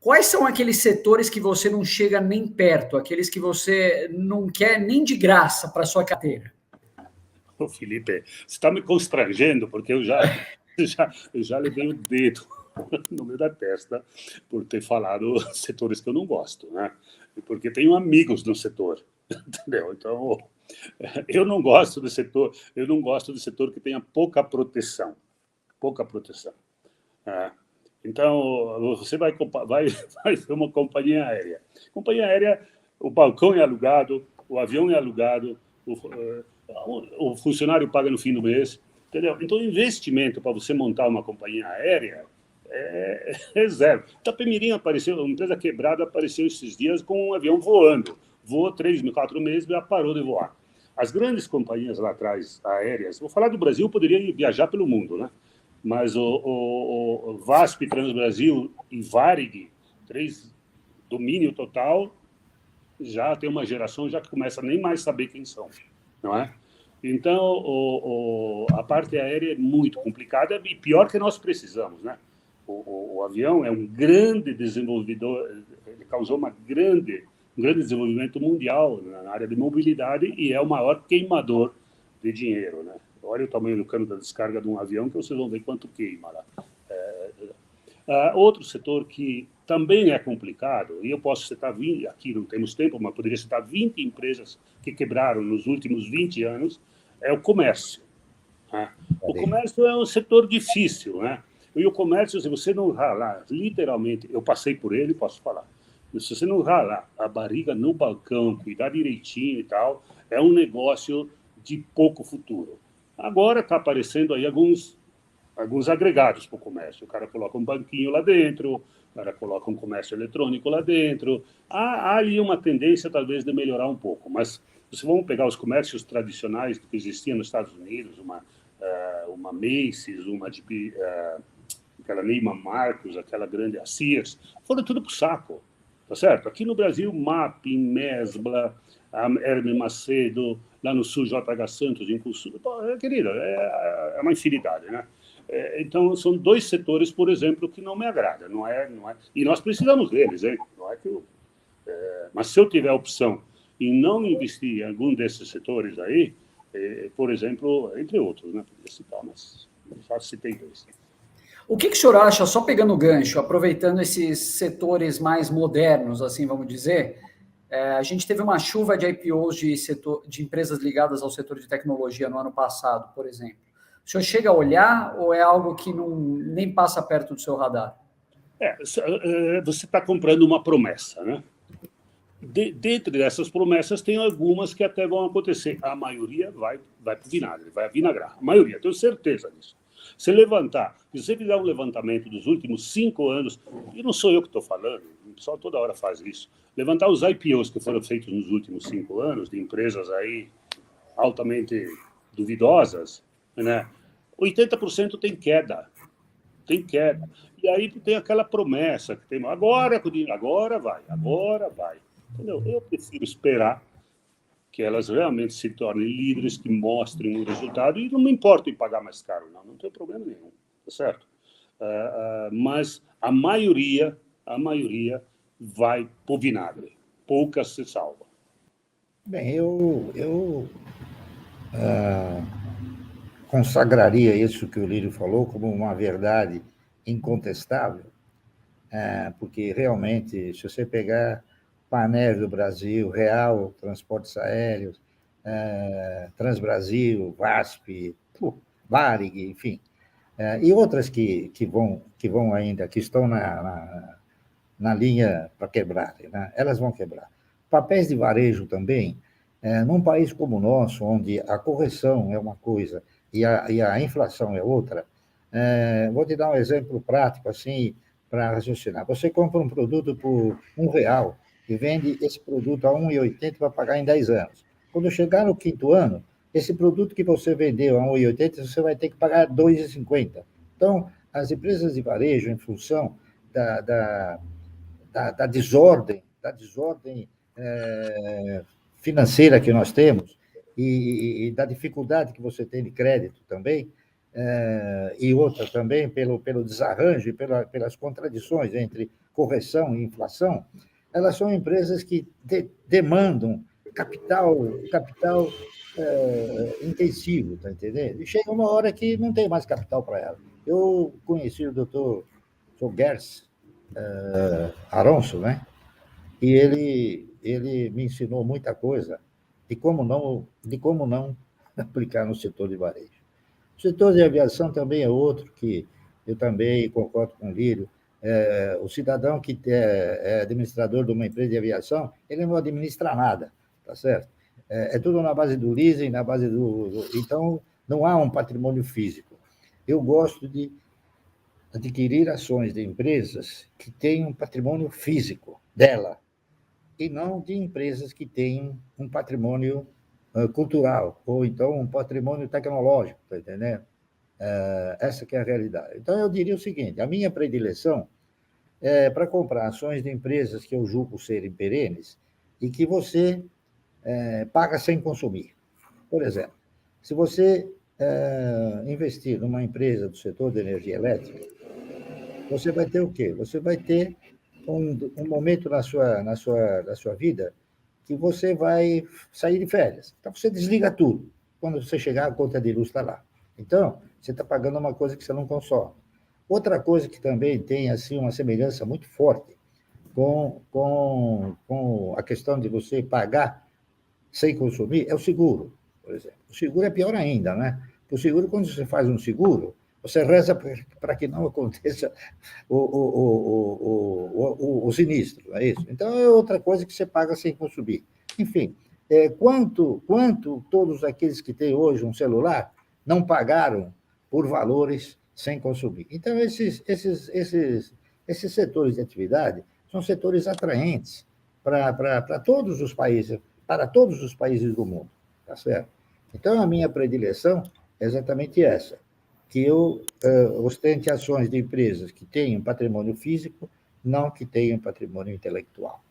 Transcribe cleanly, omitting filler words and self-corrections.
quais são aqueles setores que você não chega nem perto, aqueles que você não quer nem de graça para sua carteira? Ô, Felipe, você está me constrangendo, porque eu já levei o dedo no meio da testa por ter falado setores que eu não gosto, né? E porque tenho amigos no setor, entendeu? Então, eu não gosto de setor, que tenha pouca proteção, pouca proteção. É. Então, você vai ver uma companhia aérea. Companhia aérea, o balcão é alugado, o avião é alugado, o funcionário paga no fim do mês, entendeu? Então, o investimento para você montar uma companhia aérea é zero. Itapemirim apareceu, uma empresa quebrada apareceu esses dias com um avião voando. Voou 3, 4 meses e já parou de voar. As grandes companhias lá atrás, aéreas, vou falar do Brasil, poderia viajar pelo mundo, né? Mas o VASP, Transbrasil e Varig, 3 domínio total, já tem uma geração já que começa a nem mais saber quem são, não é? Então, a parte aérea é muito complicada e pior que nós precisamos, né? O avião é um grande desenvolvedor, ele causou um grande desenvolvimento mundial na área de mobilidade e é o maior queimador de dinheiro, né? Olha o tamanho do cano da descarga de um avião que vocês vão ver quanto queima lá. Outro setor que também é complicado, e eu posso citar 20, aqui não temos tempo, mas poderia citar 20 empresas que quebraram nos últimos 20 anos, é o comércio. Né? O comércio é um setor difícil, né? E o comércio, se você não ralar, literalmente, eu passei por ele, posso falar, se você não ralar a barriga no balcão, cuidar direitinho e tal, é um negócio de pouco futuro. Agora está aparecendo aí alguns agregados para o comércio. O cara coloca um banquinho lá dentro, o cara coloca um comércio eletrônico lá dentro. Há aí uma tendência, talvez, de melhorar um pouco. Mas, se vamos pegar os comércios tradicionais que existiam nos Estados Unidos, uma Macy's, aquela Neiman Marcus, aquela grande, a Sears, foram tudo para o saco. Tá certo? Aqui no Brasil, Mapping, Mesbla, a Hermes Macedo, lá no sul, JH Santos, Impulso. Querido, é uma infinidade, né? Então, são 2 setores, por exemplo, que não me agradam. Não é. E nós precisamos deles, hein? Não é que mas se eu tiver a opção em não investir em algum desses setores aí, por exemplo, entre outros, né? Podia citar, mas já citei 2. O que o senhor acha, só pegando o gancho, aproveitando esses setores mais modernos, assim vamos dizer, a gente teve uma chuva de IPOs de empresas ligadas ao setor de tecnologia no ano passado, por exemplo. O senhor chega a olhar ou é algo que nem passa perto do seu radar? Você está comprando uma promessa, né? Dentro dessas promessas, tem algumas que até vão acontecer. A maioria vai para o vinagre, vai vinagrar. A maioria, tenho certeza disso. Se você fizer um levantamento dos últimos 5 anos, e não sou eu que estou falando, o pessoal toda hora faz isso, levantar os IPOs que foram feitos nos últimos 5 anos, de empresas aí altamente duvidosas, né? 80% tem queda. Tem queda. E aí tem aquela promessa que tem, agora vai. Entendeu? Eu prefiro esperar que elas realmente se tornem líderes, que mostrem um resultado, e não me importo em pagar mais caro, não tem problema nenhum, tá certo? Mas a maioria vai para o vinagre, poucas se salvam. Bem, eu consagraria isso que o Lírio falou como uma verdade incontestável, porque realmente, se você pegar Painéis do Brasil, Real Transportes Aéreos, Transbrasil, VASP, Varig, enfim, e outras que vão ainda, que estão na linha para quebrar, né? Elas vão quebrar. Papéis de varejo também, num país como o nosso, onde a correção é uma coisa e a inflação é outra, vou te dar um exemplo prático, assim, para raciocinar. Você compra um produto por R$1 e vende esse produto a R$1,80 para pagar em 10 anos. Quando chegar no 5º ano, esse produto que você vendeu a R$1,80, você vai ter que pagar R$2,50. Então, as empresas de varejo, em função da desordem financeira que nós temos e da dificuldade que você tem de crédito também, e outra também pelo desarranjo e pelas contradições entre correção e inflação, elas são empresas que demandam capital intensivo, tá entendendo? E chega uma hora que não tem mais capital para ela. Eu conheci o doutor Gers Aronso, né? E ele me ensinou muita coisa de como não aplicar no setor de varejo. O setor de aviação também é outro que eu também concordo com o Lírio. O cidadão que é administrador de uma empresa de aviação, ele não administra nada, tá certo? É tudo na base do leasing, na base Então, não há um patrimônio físico. Eu gosto de adquirir ações de empresas que tenham um patrimônio físico dela, e não de empresas que tenham um patrimônio cultural, ou então um patrimônio tecnológico, está entendendo? Essa que é a realidade. Então, eu diria o seguinte, a minha predileção é para comprar ações de empresas que eu julgo serem perenes e que você paga sem consumir. Por exemplo, se você investir numa empresa do setor de energia elétrica, você vai ter o quê? Você vai ter um momento na sua vida que você vai sair de férias. Então, você desliga tudo. Quando você chegar, a conta de luz está lá. Então, você está pagando uma coisa que você não consome. Outra coisa que também tem assim, uma semelhança muito forte com a questão de você pagar sem consumir é o seguro, por exemplo. O seguro é pior ainda, né? Porque o seguro, quando você faz um seguro, você reza para que não aconteça o sinistro, não é isso? Então, é outra coisa que você paga sem consumir. Enfim, quanto todos aqueles que têm hoje um celular não pagaram por valores sem consumir. Então, esses setores de atividade são setores atraentes para todos os países do mundo, tá certo? Então, a minha predileção é exatamente essa, que eu ostente ações de empresas que tenham patrimônio físico, não que tenham patrimônio intelectual.